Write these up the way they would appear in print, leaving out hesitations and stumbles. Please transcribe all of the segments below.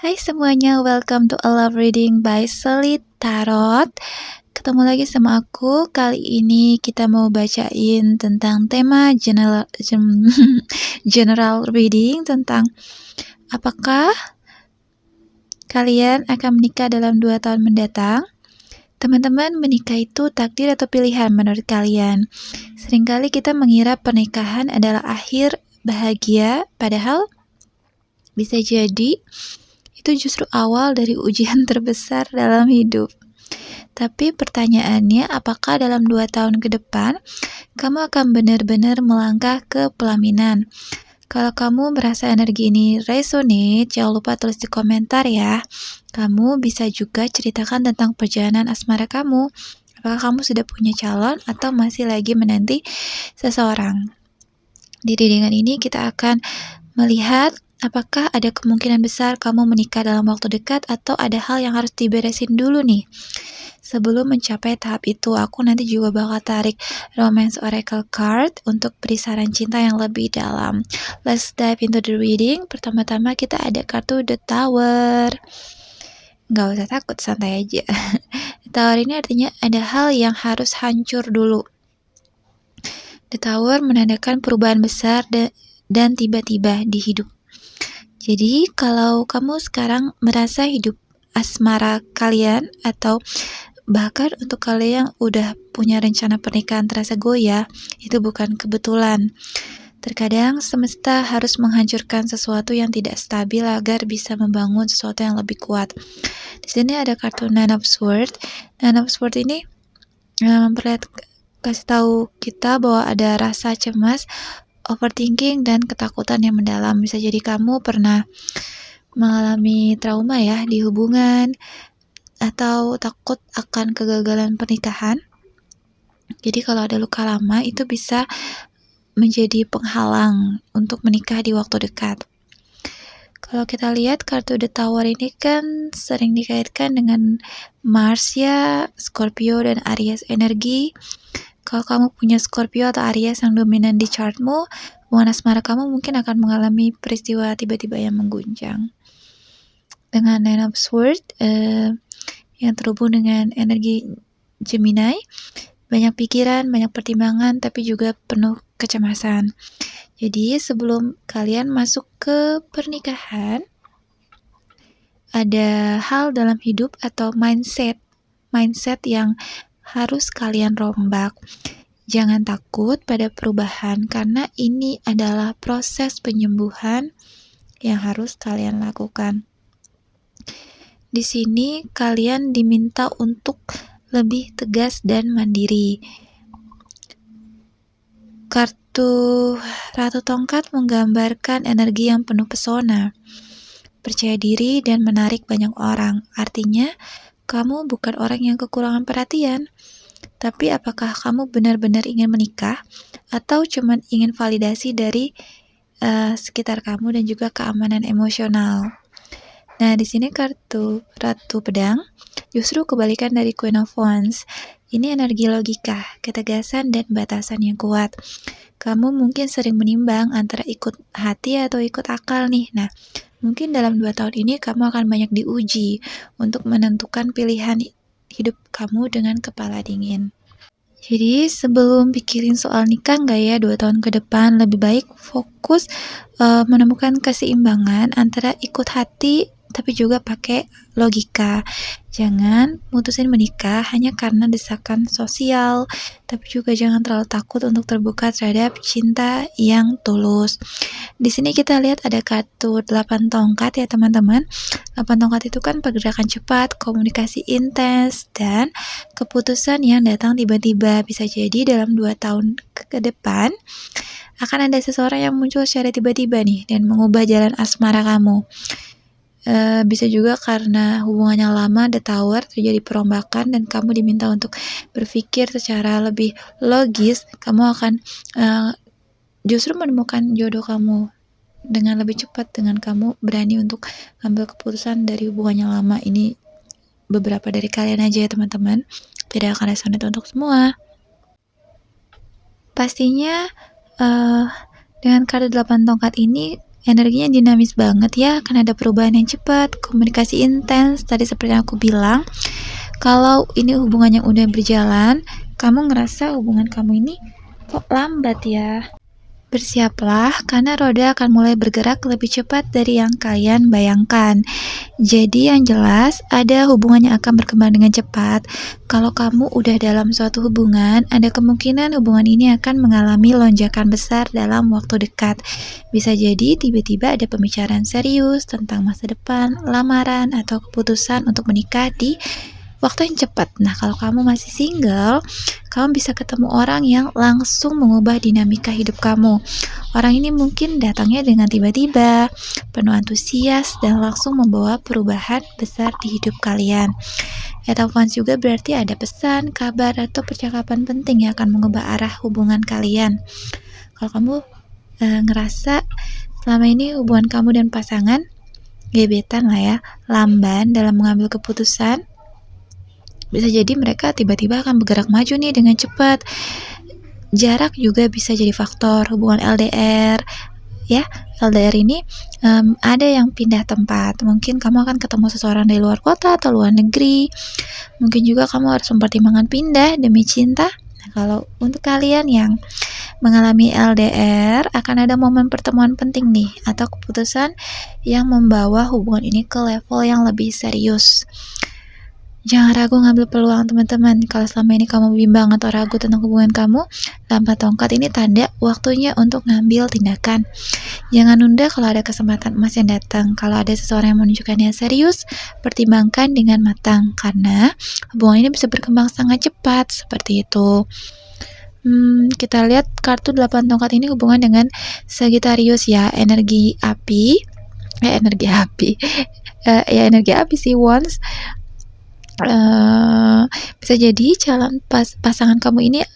Hai semuanya, welcome to a love reading by Solid Tarot. Ketemu lagi sama aku. Kali ini kita mau bacain tentang tema general reading tentang apakah kalian akan menikah dalam 2 tahun mendatang. Teman-teman, menikah itu takdir atau pilihan menurut kalian? Seringkali kita mengira pernikahan adalah akhir bahagia, padahal bisa jadi itu justru awal dari ujian terbesar dalam hidup. Tapi pertanyaannya, apakah dalam 2 tahun ke depan, kamu akan benar-benar melangkah ke pelaminan? Kalau kamu merasa energi ini resonate, jangan lupa tulis di komentar ya. Kamu bisa juga ceritakan tentang perjalanan asmara kamu. Apakah kamu sudah punya calon atau masih lagi menanti seseorang? Di readingan ini kita akan melihat apakah ada kemungkinan besar kamu menikah dalam waktu dekat atau ada hal yang harus diberesin dulu nih. Sebelum mencapai tahap itu, aku nanti juga bakal tarik Romance Oracle Card untuk beri saran cinta yang lebih dalam. Let's dive into the reading. Pertama-tama kita ada kartu The Tower. Nggak usah takut, santai aja. The Tower ini artinya ada hal yang harus hancur dulu. The Tower menandakan perubahan besar dan tiba-tiba di hidup. Jadi kalau kamu sekarang merasa hidup asmara kalian atau bahkan untuk kalian yang udah punya rencana pernikahan terasa goyah, itu bukan kebetulan. Terkadang semesta harus menghancurkan sesuatu yang tidak stabil agar bisa membangun sesuatu yang lebih kuat. Di sini ada kartu Nine of Swords. Nine of Swords ini kasih tahu kita bahwa ada rasa cemas, overthinking, dan ketakutan yang mendalam. Bisa jadi kamu pernah mengalami trauma ya di hubungan, atau takut akan kegagalan pernikahan. Jadi kalau ada luka lama itu bisa menjadi penghalang untuk menikah di waktu dekat. Kalau kita lihat kartu The Tower ini kan sering dikaitkan dengan Mars ya, Scorpio dan Aries energi. Kalau kamu punya Scorpio atau Aries yang dominan di chartmu, hubungan asmara kamu mungkin akan mengalami peristiwa tiba-tiba yang mengguncang. Dengan Nine of Swords yang terhubung dengan energi Gemini, banyak pikiran, banyak pertimbangan, tapi juga penuh kecemasan. Jadi sebelum kalian masuk ke pernikahan, ada hal dalam hidup atau mindset yang harus kalian rombak. Jangan takut pada perubahan, karena ini adalah proses penyembuhan yang harus kalian lakukan. Di sini kalian diminta untuk lebih tegas dan mandiri. Kartu Ratu Tongkat menggambarkan energi yang penuh pesona, percaya diri, dan menarik banyak orang. Artinya, kamu bukan orang yang kekurangan perhatian. Tapi apakah kamu benar-benar ingin menikah atau cuma ingin validasi dari sekitar kamu dan juga keamanan emosional? Nah, di sini kartu Ratu Pedang justru kebalikan dari Queen of Wands. Ini energi logika, ketegasan, dan batasan yang kuat. Kamu mungkin sering menimbang antara ikut hati atau ikut akal nih. Nah, mungkin dalam 2 tahun ini kamu akan banyak diuji untuk menentukan pilihan hidup kamu dengan kepala dingin. Jadi sebelum pikirin soal nikah nggak ya 2 tahun ke depan, lebih baik fokus menemukan keseimbangan antara ikut hati tapi juga pakai logika. Jangan mutusin menikah hanya karena desakan sosial, tapi juga jangan terlalu takut untuk terbuka terhadap cinta yang tulus. Di sini kita lihat ada kartu 8 tongkat ya teman-teman. 8 tongkat itu kan pergerakan cepat, komunikasi intens, dan keputusan yang datang tiba-tiba. Bisa jadi dalam 2 tahun ke depan akan ada seseorang yang muncul secara tiba-tiba nih dan mengubah jalan asmara kamu. Bisa juga karena hubungannya lama, The Tower, terjadi perombakan dan kamu diminta untuk berpikir secara lebih logis. Kamu akan justru menemukan jodoh kamu dengan lebih cepat dengan kamu berani untuk ambil keputusan dari hubungannya lama. Ini beberapa dari kalian aja ya teman-teman, tidak akan resonate untuk semua. Pastinya dengan kartu 8 tongkat ini energinya dinamis banget ya, akan ada perubahan yang cepat, komunikasi intens. Tadi seperti yang aku bilang, kalau ini hubungan yang udah berjalan, kamu ngerasa hubungan kamu ini kok lambat ya. Bersiaplah, karena roda akan mulai bergerak lebih cepat dari yang kalian bayangkan. Jadi yang jelas, ada hubungan yang akan berkembang dengan cepat. Kalau kamu udah dalam suatu hubungan, ada kemungkinan hubungan ini akan mengalami lonjakan besar dalam waktu dekat. Bisa jadi tiba-tiba ada pembicaraan serius tentang masa depan, lamaran, atau keputusan untuk menikah di waktu yang cepat. Nah, kalau kamu masih single, kamu bisa ketemu orang yang langsung mengubah dinamika hidup kamu. Orang ini mungkin datangnya dengan tiba-tiba, penuh antusias, dan langsung membawa perubahan besar di hidup kalian. Advance juga berarti ada pesan, kabar, atau percakapan penting yang akan mengubah arah hubungan kalian. Kalau kamu ngerasa selama ini hubungan kamu dan pasangan gebetan lah ya, lamban dalam mengambil keputusan, bisa jadi mereka tiba-tiba akan bergerak maju nih dengan cepat. Jarak juga bisa jadi faktor. Hubungan LDR ya, LDR ini ada yang pindah tempat. Mungkin kamu akan ketemu seseorang dari luar kota atau luar negeri. Mungkin juga kamu harus mempertimbangkan pindah demi cinta. Nah, kalau untuk kalian yang mengalami LDR, akan ada momen pertemuan penting nih, atau keputusan yang membawa hubungan ini ke level yang lebih serius. Jangan ragu ngambil peluang, teman-teman. Kalau selama ini kamu bimbang atau ragu tentang hubungan kamu, lampu tongkat ini tanda waktunya untuk ngambil tindakan. Jangan nunda kalau ada kesempatan emas yang datang. Kalau ada seseorang yang menunjukkan niat serius, pertimbangkan dengan matang, karena hubungan ini bisa berkembang sangat cepat, seperti itu. Kita lihat kartu 8 tongkat ini hubungan dengan Sagittarius ya, energi api. Energi api sih, Wands. Bisa jadi calon pasangan kamu ini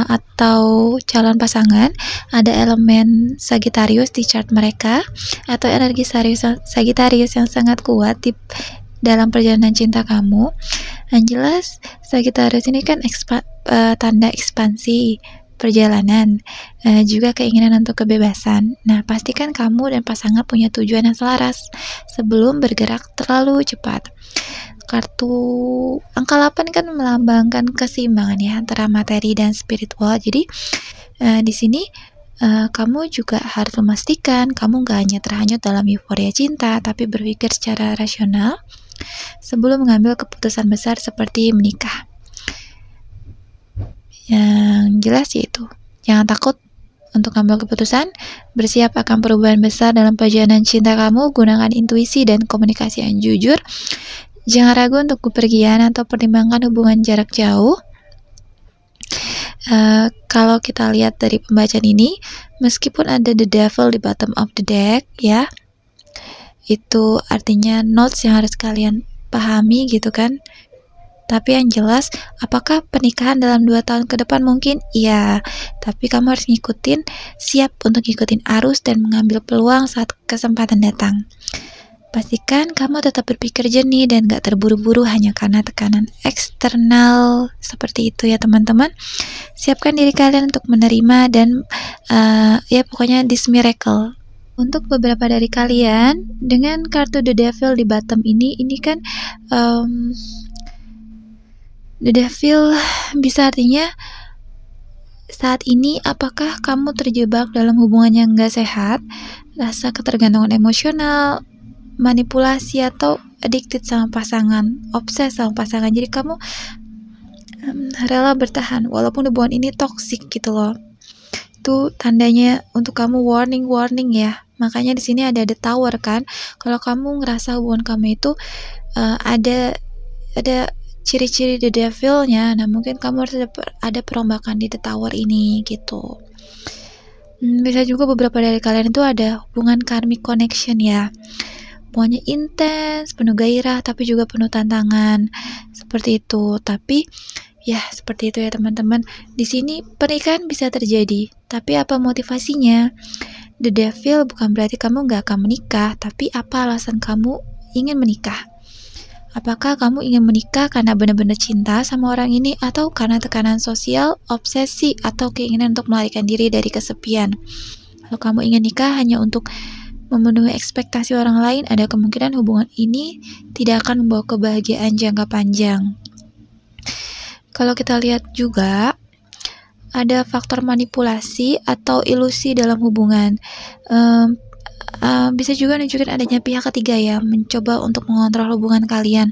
atau calon pasangan ada elemen Sagittarius di chart mereka, atau energi Sagittarius yang sangat kuat di dalam perjalanan cinta kamu. Yang jelas Sagittarius ini kan tanda ekspansi perjalanan, juga keinginan untuk kebebasan. Nah, pastikan kamu dan pasangan punya tujuan yang selaras sebelum bergerak terlalu cepat. Kartu angka 8 kan melambangkan keseimbangan ya antara materi dan spiritual. Jadi di sini kamu juga harus memastikan kamu gak hanya terhanyut dalam euforia cinta, tapi berpikir secara rasional sebelum mengambil keputusan besar seperti menikah. Yang jelas yaitu jangan takut untuk ambil keputusan, bersiap akan perubahan besar dalam perjalanan cinta kamu, gunakan intuisi dan komunikasi yang jujur. Jangan ragu untuk bepergian atau pertimbangkan hubungan jarak jauh. Kalau kita lihat dari pembacaan ini, meskipun ada the devil di bottom of the deck ya, itu artinya notes yang harus kalian pahami gitu kan. Tapi yang jelas, apakah pernikahan dalam 2 tahun ke depan mungkin? Iya, tapi kamu harus siap untuk ngikutin arus dan mengambil peluang saat kesempatan datang. Pastikan kamu tetap berpikir jernih dan gak terburu-buru hanya karena tekanan eksternal seperti itu ya teman-teman. Siapkan diri kalian untuk menerima dan ya pokoknya this miracle. Untuk beberapa dari kalian, dengan kartu The Devil di bottom ini kan The Devil bisa artinya saat ini apakah kamu terjebak dalam hubungan yang gak sehat, rasa ketergantungan emosional, manipulasi, atau addicted sama pasangan, obses sama pasangan. Jadi kamu rela bertahan walaupun hubungan ini toksik gitu loh. Itu tandanya untuk kamu warning ya. Makanya di sini ada the tower kan. Kalau kamu ngerasa hubungan kamu itu ada ciri-ciri the devil-nya, nah mungkin kamu harus ada perombakan di the tower ini gitu. Bisa juga beberapa dari kalian itu ada hubungan karmic connection ya. Hubungannya intens, penuh gairah, tapi juga penuh tantangan. Seperti itu. Tapi ya seperti itu ya teman-teman. Di sini pernikahan bisa terjadi, tapi apa motivasinya? The devil bukan berarti kamu gak akan menikah, tapi apa alasan kamu ingin menikah? Apakah kamu ingin menikah karena benar-benar cinta sama orang ini, atau karena tekanan sosial, obsesi, atau keinginan untuk melarikan diri dari kesepian? Kalau kamu ingin nikah hanya untuk memenuhi ekspektasi orang lain, ada kemungkinan hubungan ini tidak akan membawa kebahagiaan jangka panjang. Kalau kita lihat juga, ada faktor manipulasi atau ilusi dalam hubungan. Bisa juga nunjukin adanya pihak ketiga ya, mencoba untuk mengontrol hubungan kalian.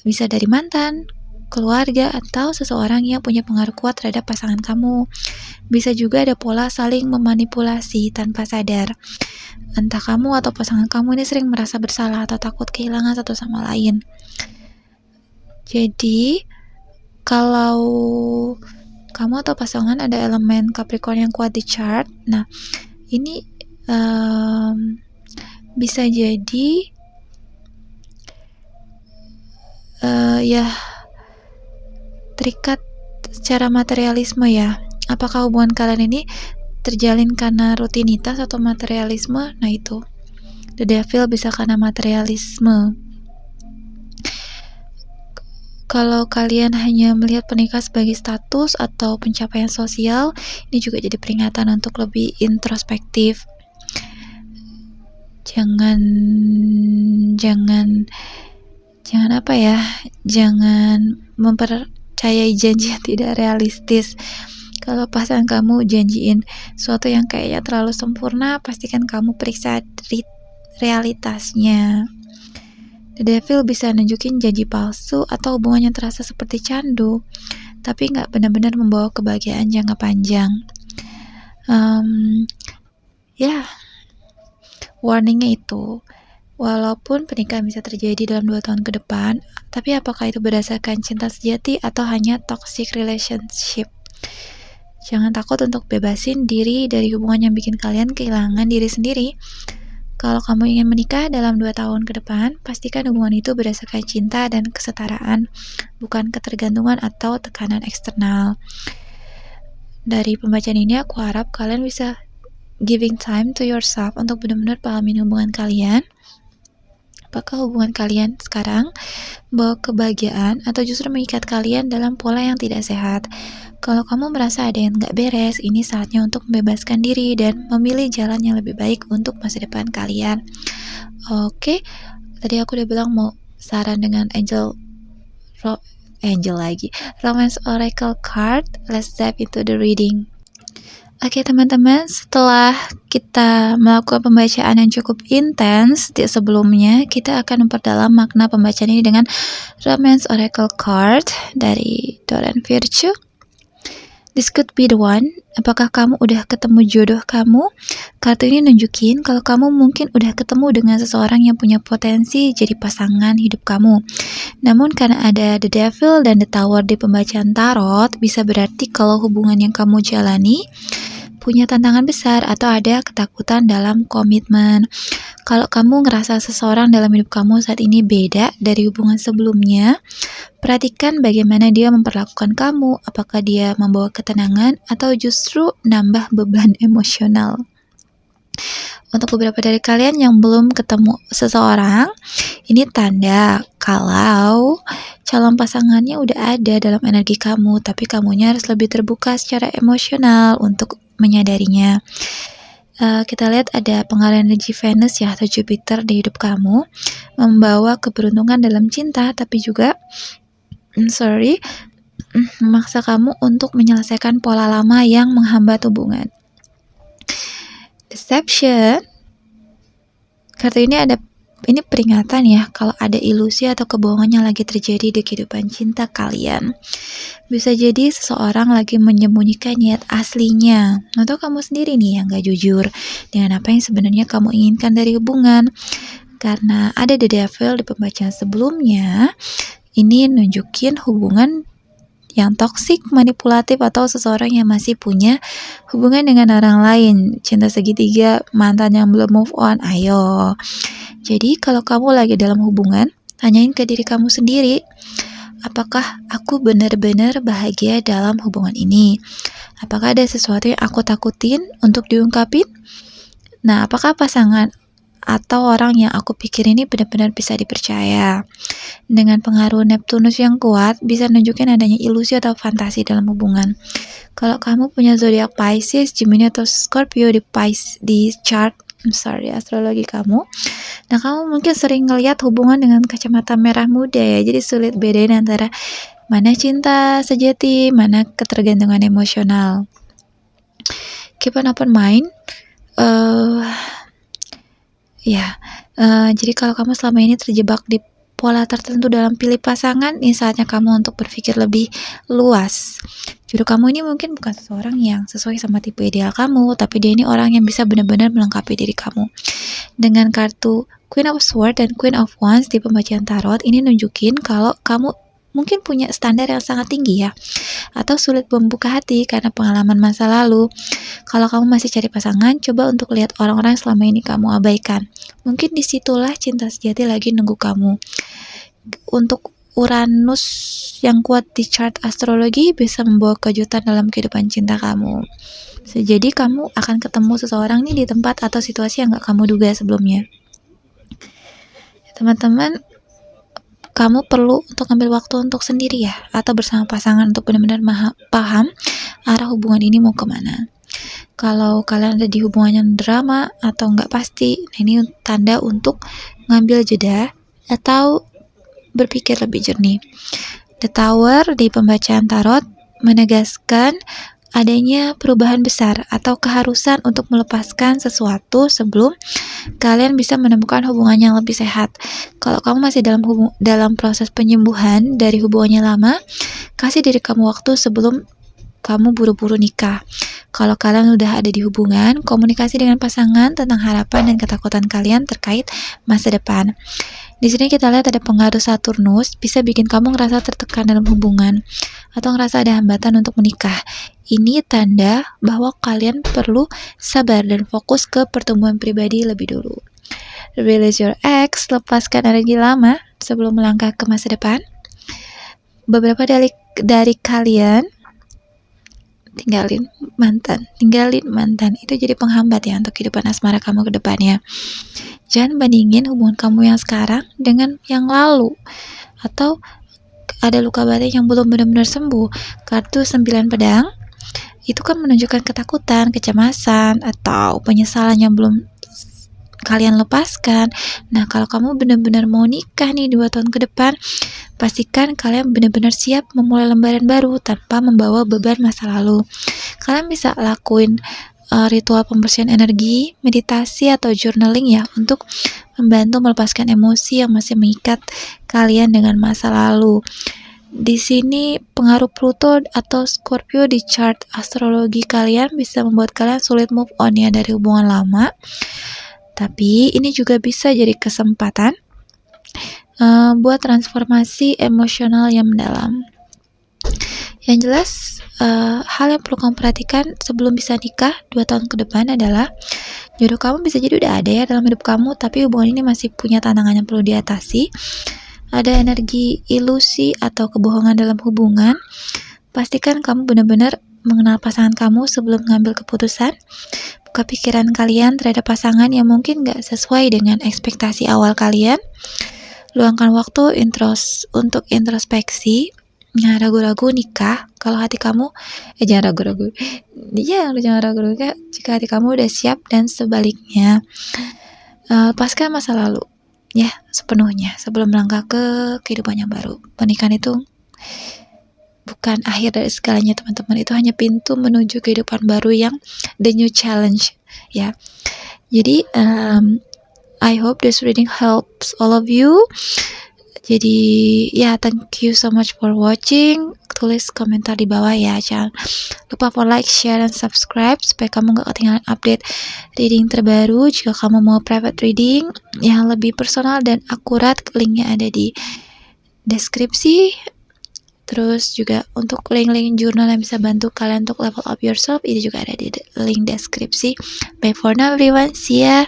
Bisa dari mantan, keluarga, atau seseorang yang punya pengaruh kuat terhadap pasangan kamu. Bisa juga ada pola saling memanipulasi tanpa sadar. Entah kamu atau pasangan kamu ini sering merasa bersalah atau takut kehilangan satu sama lain. Jadi, kalau kamu atau pasangan ada elemen Capricorn yang kuat di chart, nah ini bisa jadi ya terikat secara materialisme ya. Apakah hubungan kalian ini terjalin karena rutinitas atau materialisme? Nah itu, the devil bisa karena materialisme. Kalau kalian hanya melihat pernikahan sebagai status atau pencapaian sosial, ini juga jadi peringatan untuk lebih introspektif. Jangan apa ya? Jangan mempercayai janji yang tidak realistis. Kalau pasangan kamu janjiin sesuatu yang kayaknya terlalu sempurna, pastikan kamu periksa realitasnya. The devil bisa nunjukin janji palsu atau hubungan yang terasa seperti candu, tapi nggak benar-benar membawa kebahagiaan jangka panjang. Warningnya itu, walaupun pernikahan bisa terjadi dalam 2 tahun ke depan, tapi apakah itu berdasarkan cinta sejati atau hanya toxic relationship? Jangan takut untuk bebasin diri dari hubungan yang bikin kalian kehilangan diri sendiri. Kalau kamu ingin menikah dalam 2 tahun ke depan, pastikan hubungan itu berdasarkan cinta dan kesetaraan, bukan ketergantungan atau tekanan eksternal. Dari pembacaan ini aku harap kalian bisa giving time to yourself untuk benar-benar pahamin hubungan kalian. Apakah hubungan kalian sekarang membawa kebahagiaan atau justru mengikat kalian dalam pola yang tidak sehat? Kalau kamu merasa ada yang gak beres, ini saatnya untuk membebaskan diri dan memilih jalan yang lebih baik untuk masa depan kalian. Oke, tadi aku udah bilang mau saran dengan Romance Oracle card. Let's dive into the reading. Oke teman-teman, setelah kita melakukan pembacaan yang cukup intens di sebelumnya, kita akan memperdalam makna pembacaan ini dengan Romance Oracle card dari Doran Virtue. This could be the one. Apakah kamu udah ketemu jodoh kamu? Kartu ini nunjukin kalau kamu mungkin udah ketemu dengan seseorang yang punya potensi jadi pasangan hidup kamu. Namun karena ada the devil dan the tower di pembacaan tarot, bisa berarti kalau hubungan yang kamu jalani punya tantangan besar atau ada ketakutan dalam komitmen. Kalau kamu ngerasa seseorang dalam hidup kamu saat ini beda dari hubungan sebelumnya, perhatikan bagaimana dia memperlakukan kamu, apakah dia membawa ketenangan atau justru nambah beban emosional. Untuk beberapa dari kalian yang belum ketemu seseorang, ini tanda kalau calon pasangannya udah ada dalam energi kamu, tapi kamunya harus lebih terbuka secara emosional untuk menyadarinya. Kita lihat ada pengaruh energi Venus ya atau Jupiter di hidup kamu, membawa keberuntungan dalam cinta, tapi juga memaksa kamu untuk menyelesaikan pola lama yang menghambat hubungan. Deception. Kartu ini peringatan ya kalau ada ilusi atau kebohongan yang lagi terjadi di kehidupan cinta kalian. Bisa jadi seseorang lagi menyembunyikan niat aslinya, atau kamu sendiri nih yang gak jujur dengan apa yang sebenarnya kamu inginkan dari hubungan. Karena ada the devil di pembacaan sebelumnya, ini nunjukin hubungan yang toksik, manipulatif, atau seseorang yang masih punya hubungan dengan orang lain, cinta segitiga, mantan yang belum move on. Ayo, jadi kalau kamu lagi dalam hubungan, tanyain ke diri kamu sendiri, apakah aku benar-benar bahagia dalam hubungan ini? Apakah ada sesuatu yang aku takutin untuk diungkapin? Nah, apakah pasangan atau orang yang aku pikir ini benar-benar bisa dipercaya? Dengan pengaruh Neptunus yang kuat, bisa nunjukin adanya ilusi atau fantasi dalam hubungan. Kalau kamu punya zodiak Pisces, Gemini, atau Scorpio di chart astrologi kamu. Nah, kamu mungkin sering ngelihat hubungan dengan kacamata merah muda ya, jadi sulit bedain antara mana cinta sejati, mana ketergantungan emosional. Keep an open mind. Jadi kalau kamu selama ini terjebak di pola tertentu dalam pilih pasangan, ini saatnya kamu untuk berpikir lebih luas. Jodoh kamu ini mungkin bukan seseorang yang sesuai sama tipe ideal kamu, tapi dia ini orang yang bisa benar-benar melengkapi diri kamu. Dengan kartu Queen of Swords dan Queen of Wands di pembacaan tarot, ini nunjukin kalau kamu mungkin punya standar yang sangat tinggi ya, atau sulit membuka hati karena pengalaman masa lalu. Kalau kamu masih cari pasangan, coba untuk lihat orang-orang yang selama ini kamu abaikan. Mungkin disitulah cinta sejati lagi nunggu kamu. Untuk Uranus yang kuat di chart astrologi bisa membawa kejutan dalam kehidupan cinta kamu. Jadi kamu akan ketemu seseorang nih di tempat atau situasi yang gak kamu duga sebelumnya. Teman-teman, kamu perlu untuk ambil waktu untuk sendiri ya, atau bersama pasangan untuk benar-benar paham arah hubungan ini mau kemana. Kalau kalian ada di hubungan yang drama atau nggak pasti, nah ini tanda untuk ngambil jeda atau berpikir lebih jernih. The Tower di pembacaan tarot menegaskan adanya perubahan besar atau keharusan untuk melepaskan sesuatu sebelum kalian bisa menemukan hubungan yang lebih sehat. Kalau kamu masih dalam proses penyembuhan dari hubungannya lama, kasih diri kamu waktu sebelum kamu buru-buru nikah. Kalau kalian udah ada di hubungan, komunikasi dengan pasangan tentang harapan dan ketakutan kalian terkait masa depan. Di sini kita lihat ada pengaruh Saturnus, bisa bikin kamu ngerasa tertekan dalam hubungan atau ngerasa ada hambatan untuk menikah. Ini tanda bahwa kalian perlu sabar dan fokus ke pertumbuhan pribadi lebih dulu. Release your ex, lepaskan energi lama sebelum melangkah ke masa depan. Beberapa dari kalian tinggalin mantan itu jadi penghambat ya untuk kehidupan asmara kamu ke depannya. Jangan bandingin hubungan kamu yang sekarang dengan yang lalu, atau ada luka batin yang belum benar-benar sembuh. Kartu 9 pedang itu kan menunjukkan ketakutan, kecemasan, atau penyesalan yang belum kalian lepaskan. Nah, kalau kamu benar-benar mau nikah nih 2 tahun ke depan, pastikan kalian benar-benar siap memulai lembaran baru tanpa membawa beban masa lalu. Kalian bisa lakuin ritual pembersihan energi, meditasi, atau journaling ya, untuk membantu melepaskan emosi yang masih mengikat kalian dengan masa lalu. Di sini pengaruh Pluto atau Scorpio di chart astrologi kalian bisa membuat kalian sulit move on ya dari hubungan lama. Tapi ini juga bisa jadi kesempatan buat transformasi emosional yang mendalam. Yang jelas, hal yang perlu kamu perhatikan sebelum bisa nikah 2 tahun ke depan adalah jodoh kamu bisa jadi udah ada ya dalam hidup kamu, tapi hubungan ini masih punya tantangan yang perlu diatasi. Ada energi ilusi atau kebohongan dalam hubungan. Pastikan kamu benar-benar mengenal pasangan kamu sebelum mengambil keputusan. Buka pikiran kalian terhadap pasangan yang mungkin gak sesuai dengan ekspektasi awal kalian. Luangkan waktu untuk introspeksi. Nah, ragu-ragu nikah kalau hati kamu jangan ragu-ragu. Jangan ragu-ragu jika hati kamu udah siap, dan sebaliknya. Lepaskan masa lalu ya sepenuhnya sebelum melangkah ke kehidupan yang baru. Pernikahan itu bukan akhir dari segalanya, teman-teman. Itu hanya pintu menuju kehidupan baru yang the new challenge ya. Jadi I hope this reading helps all of you. Jadi ya, thank you so much for watching. Tulis komentar di bawah ya. Jangan lupa for like, share, dan subscribe supaya kamu gak ketinggalan update reading terbaru. Jika kamu mau private reading yang lebih personal dan akurat, linknya ada di deskripsi. Terus juga untuk link-link jurnal yang bisa bantu kalian untuk level up yourself, itu juga ada di link deskripsi. Bye for now everyone, see ya.